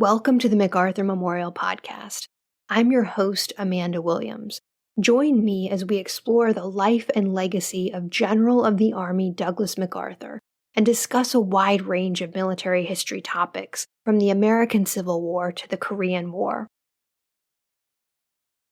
Welcome to the MacArthur Memorial Podcast. I'm your host, Amanda Williams. Join me as we explore the life and legacy of General of the Army Douglas MacArthur and discuss a wide range of military history topics, from the American Civil War to the Korean War.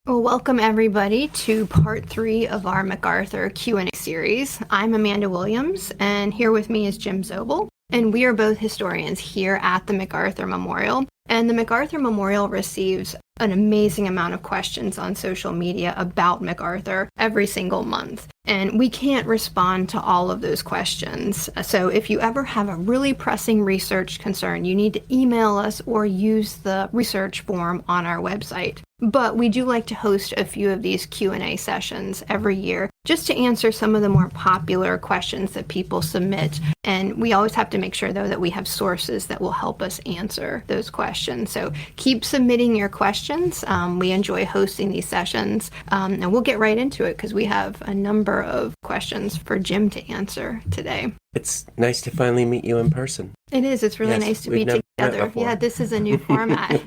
Well, welcome everybody to part 3 of our MacArthur Q&A series. I'm Amanda Williams, and here with me is Jim Zobel, and we are both historians here at the MacArthur Memorial. And the MacArthur Memorial receives an amazing amount of questions on social media about MacArthur every single month. And we can't respond to all of those questions. So if you ever have a really pressing research concern, you need to email us or use the research form on our website. But we do like to host a few of these Q&A sessions every year just to answer some of the more popular questions that people submit. And we always have to make sure, though, that we have sources that will help us answer those questions. So keep submitting your questions. We enjoy hosting these sessions. And we'll get right into it because we have a number of questions for Jim to answer today. It's nice to finally meet you in person. It is. It's really nice to be together. Yeah, this is a new format.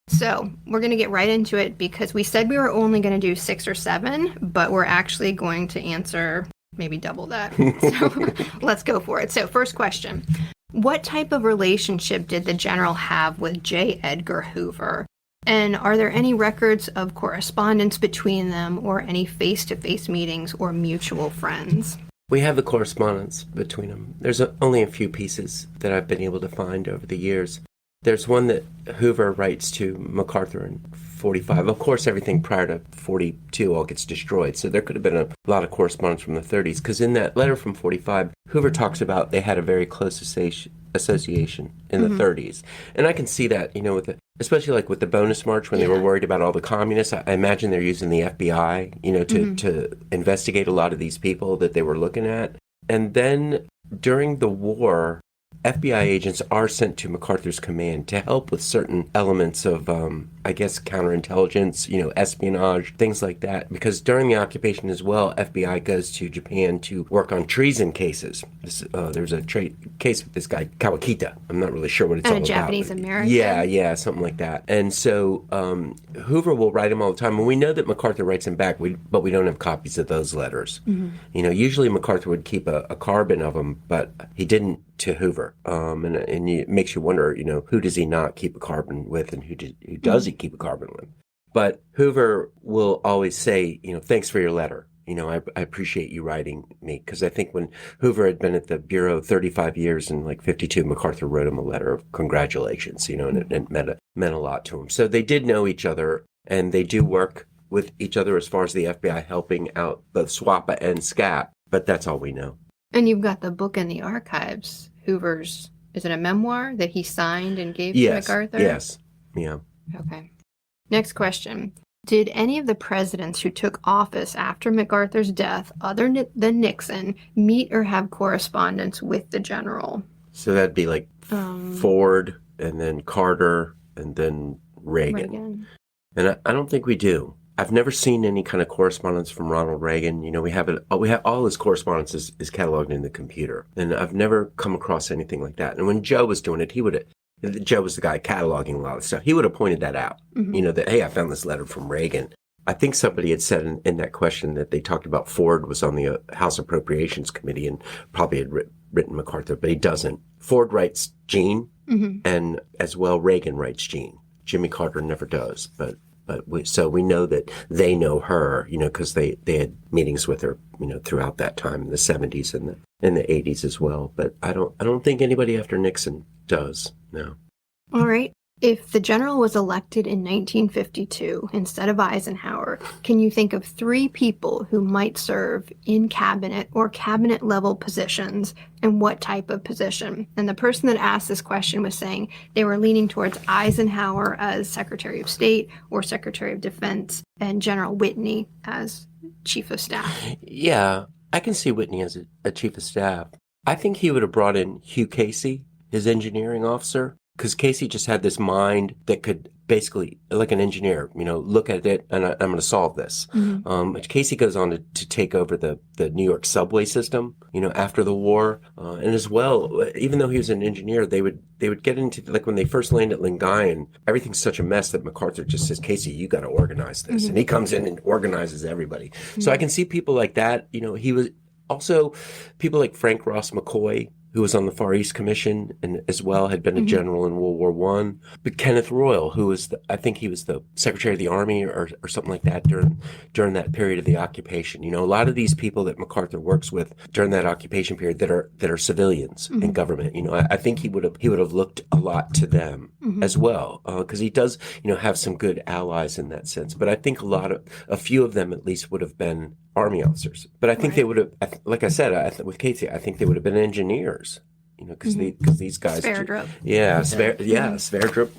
So we're going to get right into it because we said we were only going to do 6 or 7, but we're actually going to answer maybe double that. So let's go for it. So first question, what type of relationship did the general have with Jay Edgar Hoover? And are there any records of correspondence between them or any face-to-face meetings or mutual friends? We have the correspondence between them. There's only a few pieces that I've been able to find over the years. There's one that Hoover writes to MacArthur in 45. Of course, everything prior to 42 all gets destroyed. So there could have been a lot of correspondence from the 30s. Because in that letter from 45, Hoover talks about they had a very close association in the 30s. And I can see that, especially like with the bonus march when they were worried about all the communists. I imagine they're using the FBI, to investigate a lot of these people that they were looking at. And then during the war, FBI agents are sent to MacArthur's command to help with certain elements of, counterintelligence, espionage, things like that. Because during the occupation as well, FBI goes to Japan to work on treason cases. There's a case with this guy, Kawakita. I'm not really sure what it's all about. Japanese-American? Yeah, something like that. And so Hoover will write him all the time. And we know that MacArthur writes him back, but we don't have copies of those letters. Mm-hmm. Usually MacArthur would keep a carbon of them, but he didn't to Hoover. And it makes you wonder, who does he not keep a carbon with and who does he keep a carbon with? But Hoover will always say, thanks for your letter. I appreciate you writing me. Because I think when Hoover had been at the Bureau 35 years in 52, MacArthur wrote him a letter of congratulations, and it meant a lot to him. So they did know each other, and they do work with each other as far as the FBI helping out both SWAPA and SCAP. But that's all we know. And you've got the book in the archives, Hoover's, is it a memoir that he signed and gave to MacArthur? Yes, yeah. Okay. Next question. Did any of the presidents who took office after MacArthur's death, other than Nixon, meet or have correspondence with the general? So that'd be Ford, and then Carter, and then Reagan. And I don't think we do. I've never seen any kind of correspondence from Ronald Reagan. We have all his correspondence is cataloged in the computer, and I've never come across anything like that. And when Joe was doing it, Joe was the guy cataloging a lot of stuff. He would have pointed that out. Mm-hmm. That, hey, I found this letter from Reagan. I think somebody had said in that question that they talked about Ford was on the House Appropriations Committee and probably had written MacArthur, but he doesn't. Ford writes Gene, and as well Reagan writes Gene. Jimmy Carter never does, so we know that they know her, because they had meetings with her, throughout that time in the 70s and in the 80s as well. But I don't think anybody after Nixon does. No. All right. If the general was elected in 1952 instead of Eisenhower, can you think of 3 people who might serve in cabinet or cabinet level positions, and what type of position? And the person that asked this question was saying they were leaning towards Eisenhower as Secretary of State or Secretary of Defense, and General Whitney as Chief of Staff. Yeah, I can see Whitney as a Chief of Staff. I think he would have brought in Hugh Casey, his engineering officer, because Casey just had this mind that could basically, like an engineer, look at it and I'm going to solve this. Casey goes on to take over the New York subway system, after the war. And as well, even though he was an engineer, they would get into, like when they first landed at Lingayen, everything's such a mess that MacArthur just says, Casey, you got to organize this. And he comes in and organizes everybody. So I can see people like that. He was also people like Frank Ross McCoy, who was on the Far East Commission and as well had been a general in World War I. But Kenneth Royal, who was, I think he was the Secretary of the Army or something like that during that period of the occupation. A lot of these people that MacArthur works with during that occupation period that are civilians in government. I think he would have looked a lot to them as well, because he does, have some good allies in that sense. But I think a few of them at least would have been Army officers. But I think they would have, like I said, with Casey, I think they would have been engineers. Because these guys, Sverdrup. Sverdrup.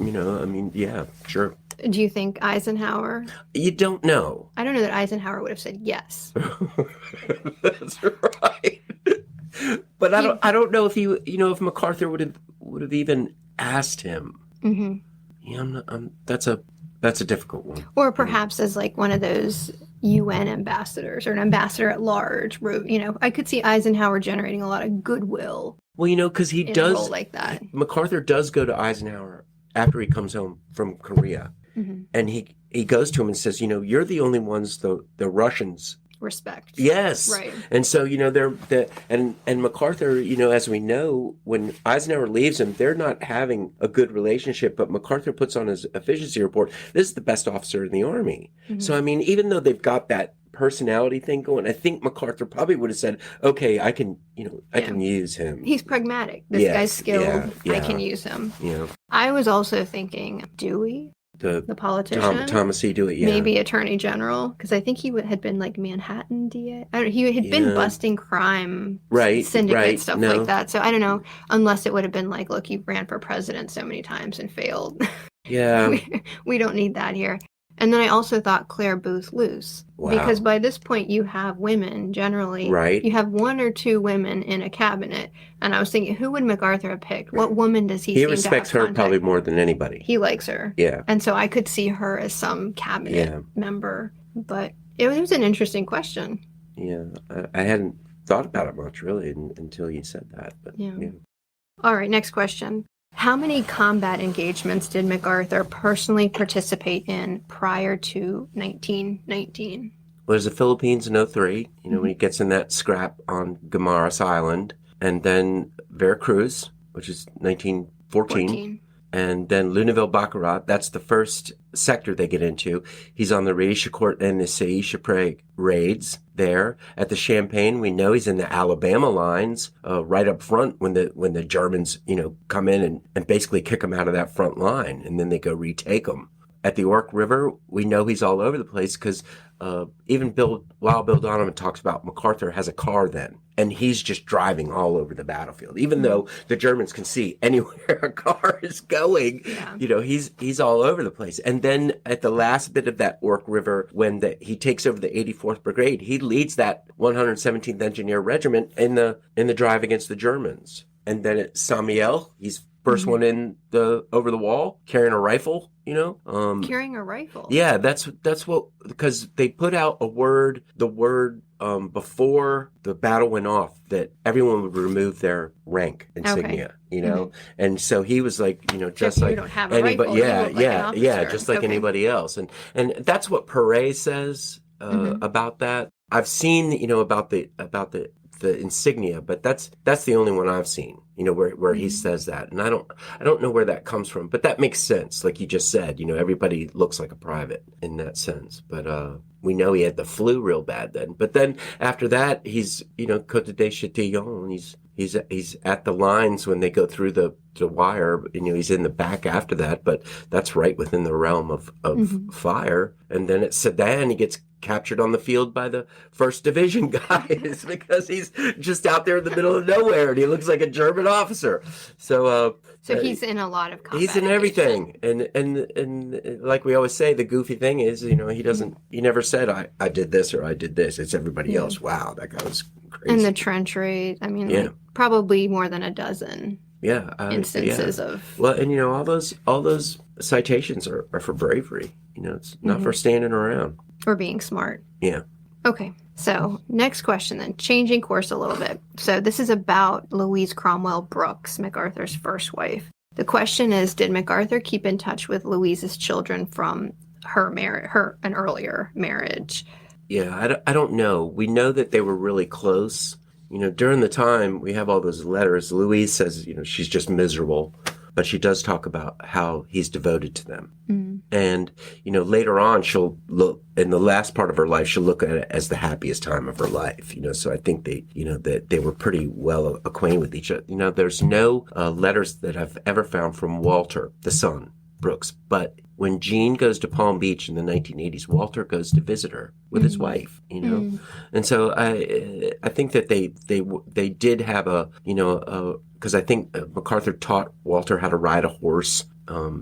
Yeah, sure. Do you think Eisenhower? You don't know. I don't know that Eisenhower would have said yes. That's right. But I don't know if if MacArthur would have even asked him. Yeah, that's a difficult one. Or perhaps as like one of those UN ambassadors or an ambassador at large. I could see Eisenhower generating a lot of goodwill. Well, because he does a role like that. MacArthur does go to Eisenhower after he comes home from Korea, and he goes to him and says, you're the only ones the Russians respect. Yes, right. And so and MacArthur, as we know, when Eisenhower leaves him, they're not having a good relationship. But MacArthur puts on his efficiency report, this is the best officer in the Army. So even though they've got that personality thing going, I think MacArthur probably would have said, okay, I can use him. He's pragmatic. This guy's skilled. I can use him. Yeah. I was also thinking Dewey, the politician. Thomas C. Dewey, yeah. Maybe Attorney General, because I think he had been like Manhattan DA. He had been busting crime syndicate stuff like that. So I don't know, unless it would have been like, look, you ran for president so many times and failed. Yeah. we don't need that here. And then I also thought Claire Booth Luce. Wow. Because by this point you have women generally. Right. You have one or two women in a cabinet. And I was thinking, who would MacArthur have picked? What woman does he seem to have respects her contact? probably more than anybody. He likes her. Yeah. And so I could see her as some cabinet member. But it was an interesting question. Yeah. I hadn't thought about it much, really, until you said that. But yeah. All right, next question. How many combat engagements did MacArthur personally participate in prior to 1919? Well, there's the Philippines in 2003, when he gets in that scrap on Guimaras Island, and then Veracruz, which is 1914, and then Luneville Baccarat. That's the first sector they get into. He's on the Richecourt and the Seiche raids there. At the Champagne, we know he's in the Alabama lines right up front when the Germans, come in and basically kick them out of that front line, and then they go retake them. At the Ork River, we know he's all over the place because even Bill Donovan talks about MacArthur has a car then, and he's just driving all over the battlefield. Even though the Germans can see anywhere a car is going, he's all over the place. And then at the last bit of that Ork River, when he takes over the 84th Brigade, he leads that 117th Engineer Regiment in the drive against the Germans. And then at Saint-Mihiel, he's first one in over the wall, carrying a rifle. Carrying a rifle. Yeah, that's what, because they put out the word before the battle went off that everyone would remove their rank insignia, and so he was like, just like anybody, just like anybody else, and that's what Perret says about that. I've seen, about the insignia, but that's the only one I've seen, where he says that. And I don't know where that comes from, but that makes sense. Like you just said, everybody looks like a private in that sense. But we know he had the flu real bad then. But then after that, he's, Côte de Châtillon, he's at the lines when they go through the wire. He's in the back after that, but that's right within the realm of fire. And then at Sedan, he gets captured on the field by the 1st Division guys because he's just out there in the middle of nowhere and he looks like a German officer. So he's in a lot of combat. He's in everything. And like we always say, the goofy thing is, he never said I did this or I did this. It's everybody else. Wow, that guy was crazy. And the trench raid, probably more than a dozen. instances of. Well, and all those citations are for bravery. It's not for standing around or being smart. Yeah. Okay. So next question then, changing course a little bit. So this is about Louise Cromwell Brooks, MacArthur's first wife. The question is, did MacArthur keep in touch with Louise's children from an earlier marriage? Yeah, I don't know. We know that they were really close. During the time, we have all those letters. Louise says, she's just miserable, but she does talk about how he's devoted to them. And, later on, she'll look, in the last part of her life, she'll look at it as the happiest time of her life. So I think that they were pretty well acquainted with each other. There's no letters that I've ever found from Walter, the son, Brooks, but when Jean goes to Palm Beach in the 1980s, Walter goes to visit her with his wife, and so I think that they did have because I think MacArthur taught Walter how to ride a horse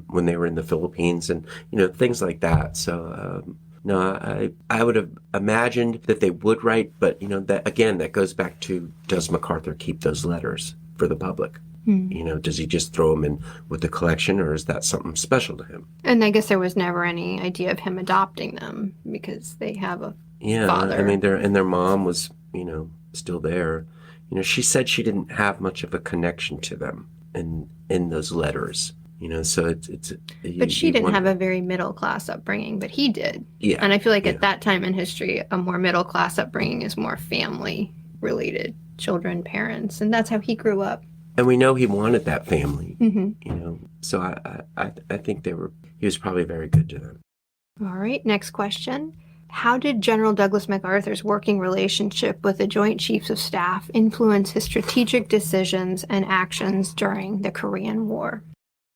when they were in the Philippines, and things like that. So no, I would have imagined that they would write, but that goes back to, does MacArthur keep those letters for the public? Does he just throw them in with the collection, or is that something special to him? And I guess there was never any idea of him adopting them because they have a father. I mean, their mom was, still there. She said she didn't have much of a connection to them in those letters. So it's. But she didn't have a very middle class upbringing, but he did. Yeah. And I feel like at that time in history, a more middle class upbringing is more family related, children, parents, and that's how he grew up. And we know he wanted that family, So I think he was probably very good to them. All right, next question. How did General Douglas MacArthur's working relationship with the Joint Chiefs of Staff influence his strategic decisions and actions during the Korean War?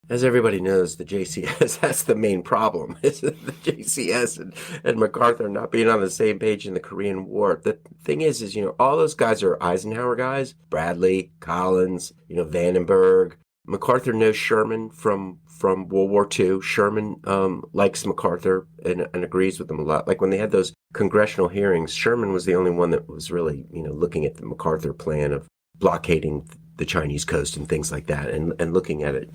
As everybody knows, the JCS, that's the main problem, is the JCS and MacArthur not being on the same page in the Korean War. The thing is, all those guys are Eisenhower guys, Bradley, Collins, Vandenberg. MacArthur knows Sherman from World War II. Sherman likes MacArthur and agrees with him a lot. Like when they had those congressional hearings, Sherman was the only one that was really, looking at the MacArthur plan of blockading the Chinese coast and things like that, and looking at it,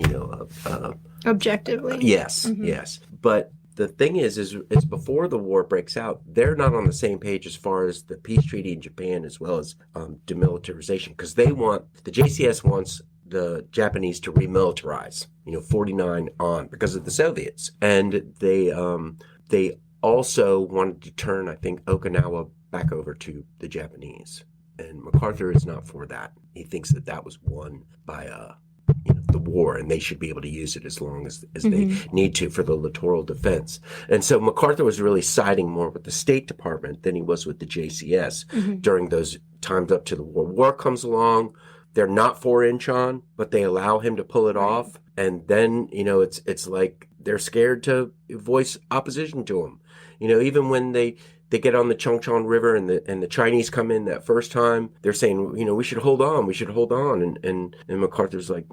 objectively. Yes, yes. But the thing is before the war breaks out, they're not on the same page as far as the peace treaty in Japan, as well as demilitarization, because the JCS wants the Japanese to remilitarize, 49 on, because of the Soviets, and they also wanted to turn, I think, Okinawa back over to the Japanese. And MacArthur is not for that. He thinks that was won by the war, and they should be able to use it as long as they need to for the littoral defense. And so MacArthur was really siding more with the State Department than he was with the JCS during those times up to the war. War comes along, they're not for Incheon, but they allow him to pull it off, and then it's like they're scared to voice opposition to him. Even when they get on the Chongchon River and the Chinese come in that first time, they're saying, we should hold on. And MacArthur's like,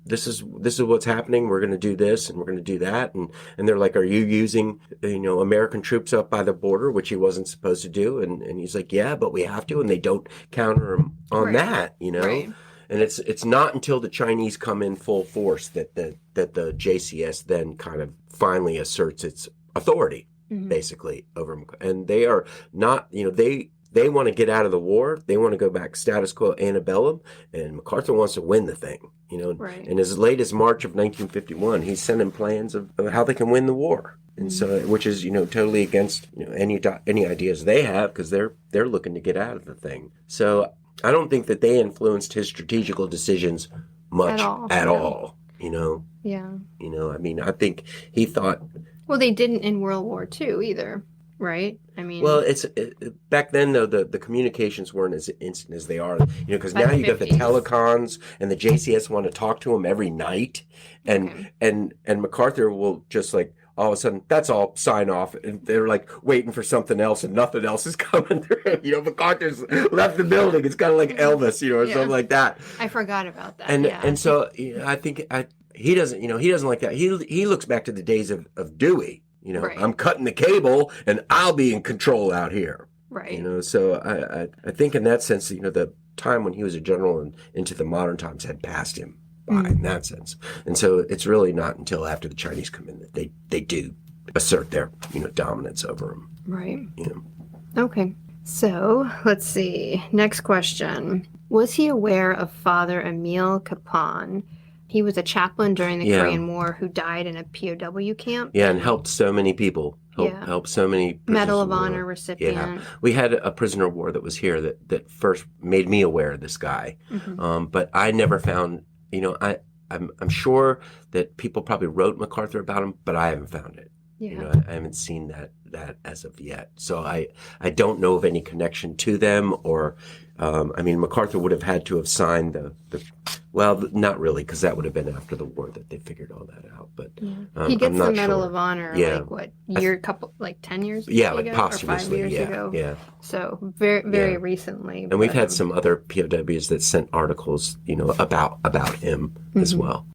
this is what's happening. We're going to do this and we're going to do that. And they're like, are you using, American troops up by the border, which he wasn't supposed to do? And he's like, yeah, but we have to. And they don't counter him on that, Right. And it's not until the Chinese come in full force that the JCS then kind of finally asserts its authority. Basically over, and they are not, they want to get out of the war. They want to go back status quo antebellum, and MacArthur wants to win the thing, Right. And as late as March of 1951, he's sending plans of how they can win the war, and so, which is, totally against, any ideas they have, because they're looking to get out of the thing. So I don't think that they influenced his strategical decisions much at all. Yeah. I mean, I think he thought. Well, they didn't in World War II either, right? I mean, well, back then though the communications weren't as instant as they are, because now you got the telecons, and the JCS want to talk to him every night, and MacArthur will just like all of a sudden, that's all, sign off, and they're like waiting for something else, and nothing else is coming through. MacArthur's left the building. It's kind of like Elvis, or something like that. I forgot about that. And so I think he doesn't like that. He looks back to the days of Dewey. Right. I'm cutting the cable and I'll be in control out here. Right. So I think in that sense, the time when he was a general and into the modern times had passed him by in that sense. And so it's really not until after the Chinese come in that they do assert their, dominance over them. Right. Okay. So let's see. Next question. Was he aware of Father Emil Kapon? He was a chaplain during the Korean War who died in a POW camp. Yeah, and helped so many people. Helped so many prisoners Medal of war. Honor recipient. Yeah. We had a prisoner of war that was here that first made me aware of this guy. But I never found, I'm sure that people probably wrote MacArthur about him, but I haven't found it. Yeah. I haven't seen that as of yet. So I don't know of any connection to them or, MacArthur would have had to have signed well, not really, because that would have been after the war that they figured all that out. But he gets I'm not the Medal sure. of Honor, 10 years ago? Posthumously, or 5 years ago. Yeah. So very recently. And we've had some other POWs that sent articles, about him as well.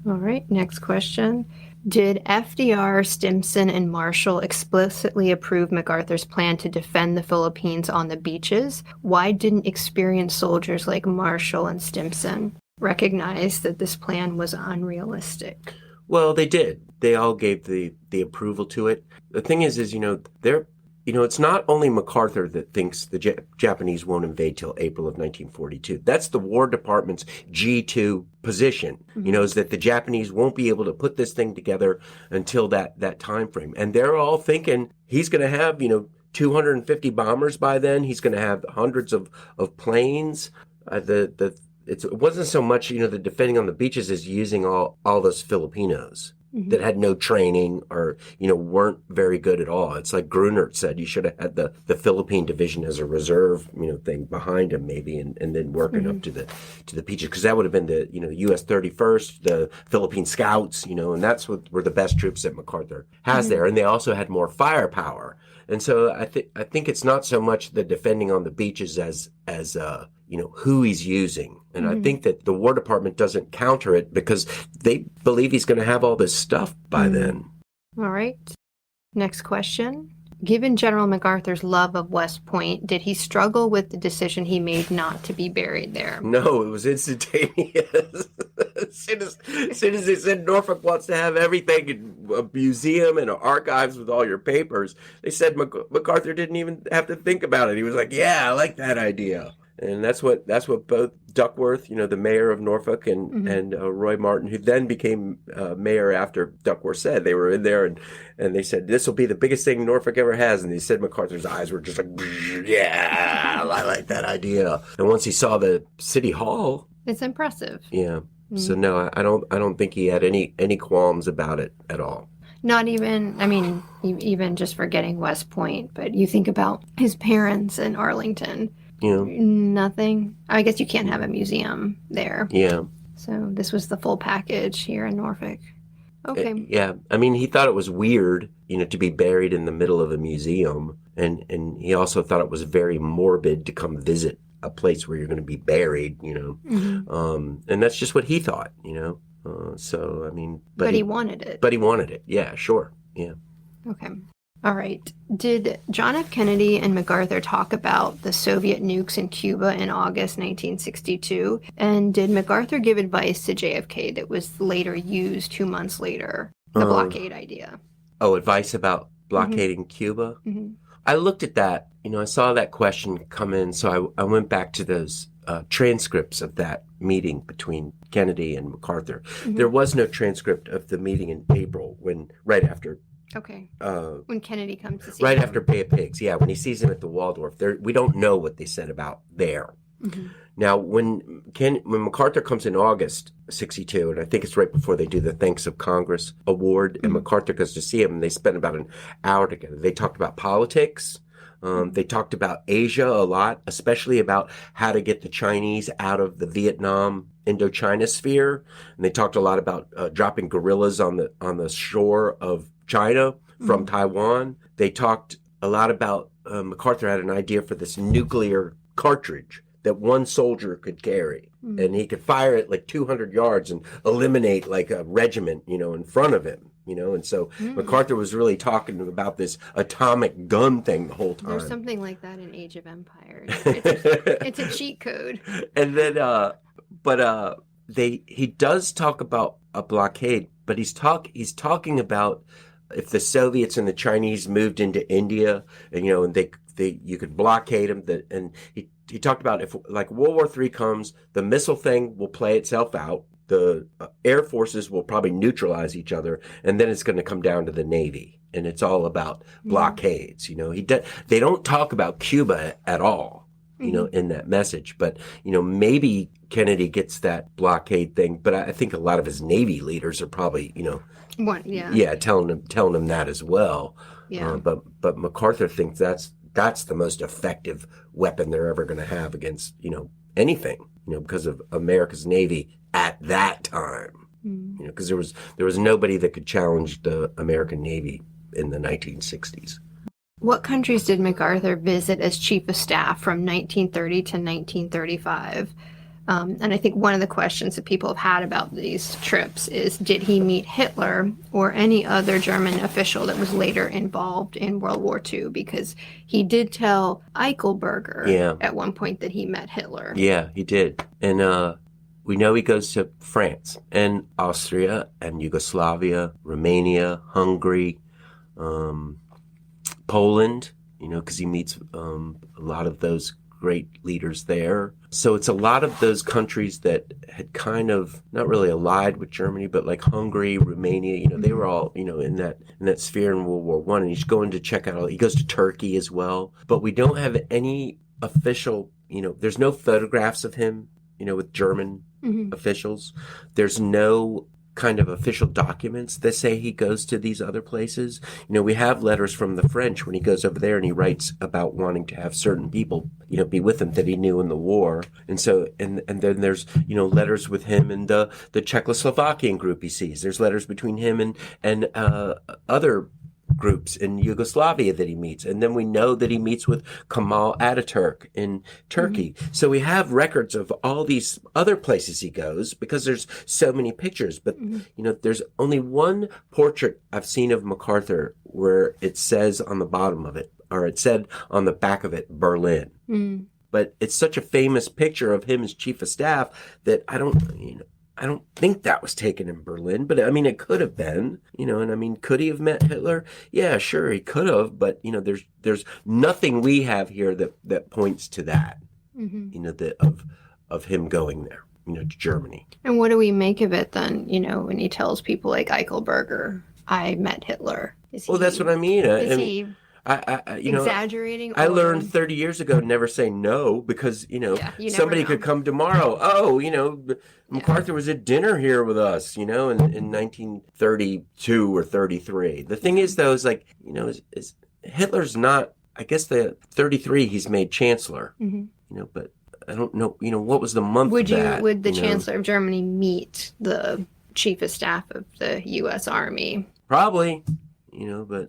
All right, next question. Did FDR, Stimson, and Marshall explicitly approve MacArthur's plan to defend the Philippines on the beaches? Why didn't experienced soldiers like Marshall and Stimson recognize that this plan was unrealistic? Well, they did. They all gave the approval to it. The thing is it's not only MacArthur that thinks the Japanese won't invade till April of 1942. That's the War Department's G2 position, is that the Japanese won't be able to put this thing together until that time frame. And they're all thinking he's going to have, 250 bombers by then. He's going to have hundreds of planes. It wasn't so much, the defending on the beaches as using all those Filipinos that had no training or, weren't very good at all. It's like Grunert said, you should have had the Philippine division as a reserve, thing behind him maybe, and then working up to the beaches. Because that would have been the, U.S. 31st, the Philippine Scouts, and that's what were the best troops that MacArthur has there. And they also had more firepower. And so I think it's not so much the defending on the beaches as who he's using. And I think that the War Department doesn't counter it because they believe he's going to have all this stuff by then. All right. Next question. Given General MacArthur's love of West Point, did he struggle with the decision he made not to be buried there? No, it was instantaneous. As soon as they said Norfolk wants to have everything, a museum and archives with all your papers, they said MacArthur didn't even have to think about it. He was like, yeah, I like that idea. And that's what both Duckworth, the mayor of Norfolk, and Roy Martin, who then became mayor after Duckworth said, they were in there and they said, this will be the biggest thing Norfolk ever has. And they said MacArthur's eyes were just like, yeah, I like that idea. And once he saw the city hall, it's impressive. Yeah. So no, I don't think he had any qualms about it at all. Not even, even just forgetting West Point, but you think about his parents in Arlington. Nothing. I guess you can't have a museum there. Yeah. So this was the full package here in Norfolk. Okay. Yeah. He thought it was weird, to be buried in the middle of a museum. And he also thought it was very morbid to come visit a place where you're going to be buried, And that's just what he thought, But he wanted it. But he wanted it. Yeah, sure. Yeah. Okay. All right. Did John F. Kennedy and MacArthur talk about the Soviet nukes in Cuba in August 1962? And did MacArthur give advice to JFK that was later used 2 months later? The blockade idea. Oh, advice about blockading Cuba? Mm-hmm. I looked at that. I saw that question come in, so I went back to those transcripts of that meeting between Kennedy and MacArthur. Mm-hmm. There was no transcript of the meeting in April right after. Okay. When Kennedy comes to see right him. after Bay of Pigs, yeah, when he sees him at the Waldorf, we don't know what they said about there. Mm-hmm. Now, when MacArthur comes in August '62, and I think it's right before they do the Thanks of Congress award, and MacArthur goes to see him, and they spend about an hour together. They talked about politics. They talked about Asia a lot, especially about how to get the Chinese out of the Vietnam Indochina sphere. And they talked a lot about dropping guerrillas on the shore of China from Taiwan. They talked a lot about MacArthur had an idea for this nuclear cartridge that one soldier could carry. And he could fire it like 200 yards and eliminate like a regiment, in front of him, And so MacArthur was really talking about this atomic gun thing the whole time. There's something like that in Age of Empires. It's a cheat code. And then, he does talk about a blockade, but he's talking about if the Soviets and the Chinese moved into India, and and you could blockade them. And he talked about if like World War III comes, the missile thing will play itself out. The air forces will probably neutralize each other, and then it's going to come down to the Navy, and it's all about blockades. They don't talk about Cuba at all, in that message. But maybe Kennedy gets that blockade thing, but I think a lot of his Navy leaders are probably telling him that as well. Yeah. But MacArthur thinks that's the most effective weapon they're ever going to have against anything. Because of America's Navy at that time. Because there was nobody that could challenge the American Navy in the 1960s. What countries did MacArthur visit as chief of staff from 1930 to 1935? And I think one of the questions that people have had about these trips is, did he meet Hitler or any other German official that was later involved in World War II? Because he did tell Eichelberger at one point that he met Hitler. Yeah, he did. And we know he goes to France and Austria and Yugoslavia, Romania, Hungary, Poland, because he meets a lot of those great leaders there. So it's a lot of those countries that had kind of not really allied with Germany, but like Hungary, Romania, they were all, in that sphere in World War I. And he's going to check out, he goes to Turkey as well. But we don't have any official, there's no photographs of him, with German officials. There's no kind of official documents that say he goes to these other places. We have letters from the French when he goes over there and he writes about wanting to have certain people, be with him that he knew in the war. And so, and then there's, letters with him and the Czechoslovakian group he sees. There's letters between him and other groups in Yugoslavia that he meets. And then we know that he meets with Kemal Ataturk in Turkey. So we have records of all these other places he goes because there's so many pictures. But, there's only one portrait I've seen of MacArthur where it says on the bottom of it, or it said on the back of it, Berlin. But it's such a famous picture of him as chief of staff that I don't think that was taken in Berlin, but it could have been, and could he have met Hitler? Yeah, sure, he could have, but, there's nothing we have here that points to that, of him going there, to Germany. And what do we make of it then, when he tells people like Eichelberger, I met Hitler? That's what I mean. Is he exaggerating? I learned 30 years ago never say no because, somebody could come tomorrow. Oh, MacArthur was at dinner here with us, in 1932 or 33. The thing is, though, is like, is Hitler's not, I guess the 33 he's made chancellor, but I don't know, what was the month would the Chancellor of Germany meet the chief of staff of the U.S. Army? Probably, but...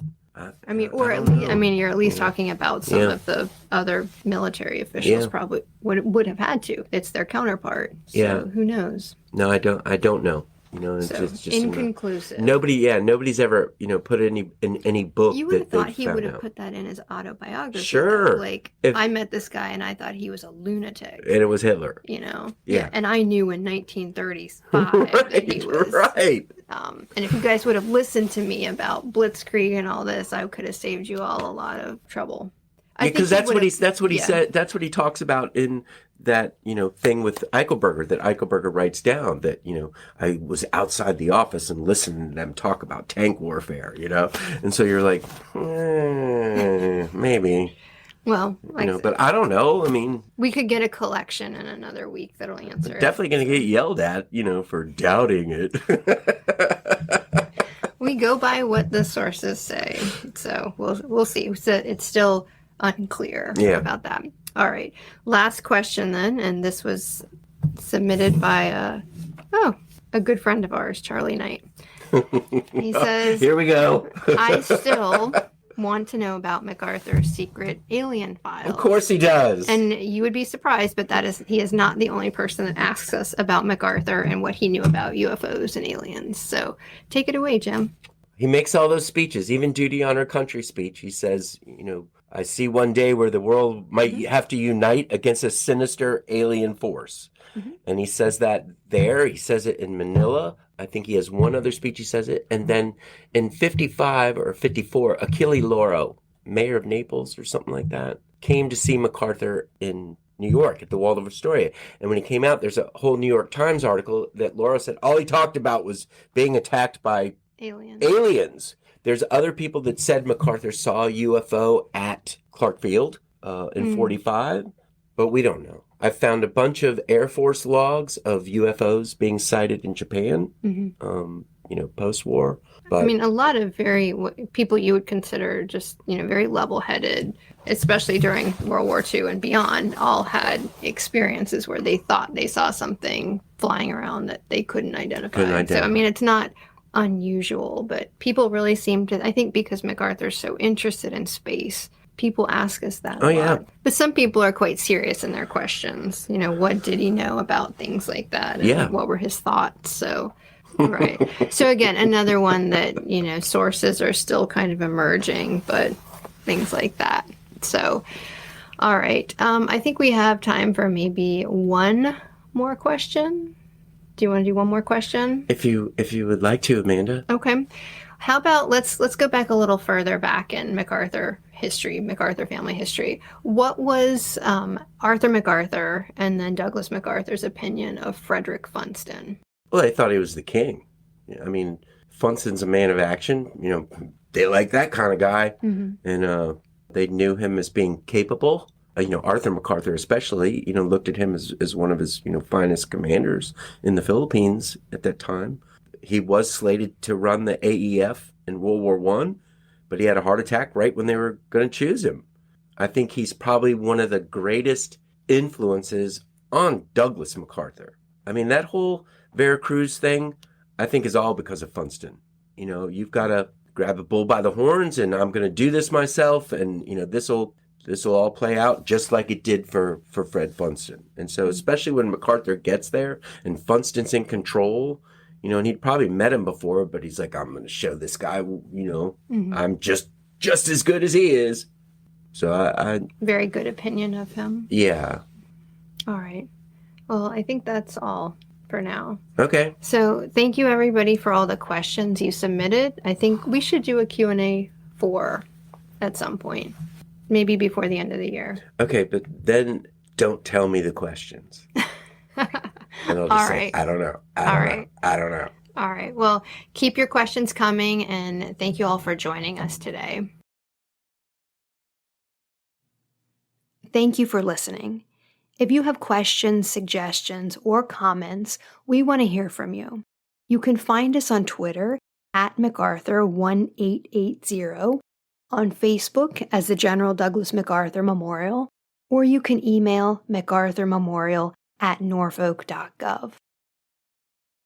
you're at least talking about some of the other military officials probably would have had to. It's their counterpart. So who knows? No, I don't know. It's just inconclusive. Nobody's ever, put in any book. You would have thought he would have put that in his autobiography. Sure. I met this guy and I thought he was a lunatic. And it was Hitler. Yeah. And I knew in 1935 that he was. Right. And if you guys would have listened to me about Blitzkrieg and all this, I could have saved you all a lot of trouble. Because that's what he said. That's what he talks about in that, thing with Eichelberger, that Eichelberger writes down that, I was outside the office and listened to them talk about tank warfare, and so you're like, maybe. Well, but I don't know. We could get a collection in another week that'll answer it. Definitely going to get yelled at, for doubting it. We go by what the sources say, so we'll see. So it's still unclear about that. All right, last question then, and this was submitted by a good friend of ours, Charlie Knight. He says, "Here we go. I still want to know about MacArthur's secret alien files." Of course he does. And you would be surprised, but he is not the only person that asks us about MacArthur and what he knew about UFOs and aliens. So take it away, Jim. He makes all those speeches, even Duty on Our Country speech. He says, I see one day where the world might have to unite against a sinister alien force. And he says that there. He says it in Manila. I think he has one other speech he says it. And then in 55 or 54, Achille Lauro, mayor of Naples or something like that, came to see MacArthur in New York at the Waldorf Astoria. And when he came out, there's a whole New York Times article that Lauro said all he talked about was being attacked by aliens. There's other people that said MacArthur saw a UFO at Clark Field in 45, but we don't know. I found a bunch of Air Force logs of UFOs being sighted in Japan, post-war. But, I mean, a lot of people you would consider just, very level-headed, especially during World War II and beyond, all had experiences where they thought they saw something flying around that they couldn't identify. So, I mean, it's not unusual, but people really seem to, I think because MacArthur's so interested in space, people ask us that a lot. Yeah. But some people are quite serious in their questions. What did he know about things like that? And what were his thoughts? So, right. So again, another one that, sources are still kind of emerging, but things like that. So, all right. I think we have time for maybe one more question. Do you want to do one more question? If you would like to, Amanda. Okay. How about let's go back a little further back in MacArthur history, MacArthur family history. What was Arthur MacArthur and then Douglas MacArthur's opinion of Frederick Funston? Well, they thought he was the king. I mean, Funston's a man of action. They like that kind of guy. And they knew him as being capable. Arthur MacArthur especially, looked at him as one of his, finest commanders in the Philippines at that time. He was slated to run the AEF in World War I, but he had a heart attack right when they were going to choose him. I think he's probably one of the greatest influences on Douglas MacArthur. I mean, that whole Veracruz thing, I think is all because of Funston. You've got to grab a bull by the horns and I'm going to do this myself. And, this will all play out just like it did for Fred Funston. And so especially when MacArthur gets there and Funston's in control, and he'd probably met him before, but he's like, I'm going to show this guy, I'm just as good as he is. So I very good opinion of him. Yeah. All right. Well, I think that's all for now. Okay. So thank you everybody for all the questions you submitted. I think we should do a Q&A 4 at some point. Maybe before the end of the year. Okay, but then don't tell me the questions. And I'll just say, I don't know. I don't know. All right. Well, keep your questions coming, and thank you all for joining us today. Thank you for listening. If you have questions, suggestions, or comments, we want to hear from you. You can find us on Twitter at MacArthur1880, on Facebook as the General Douglas MacArthur Memorial, or you can email MacArthurMemorial@norfolk.gov.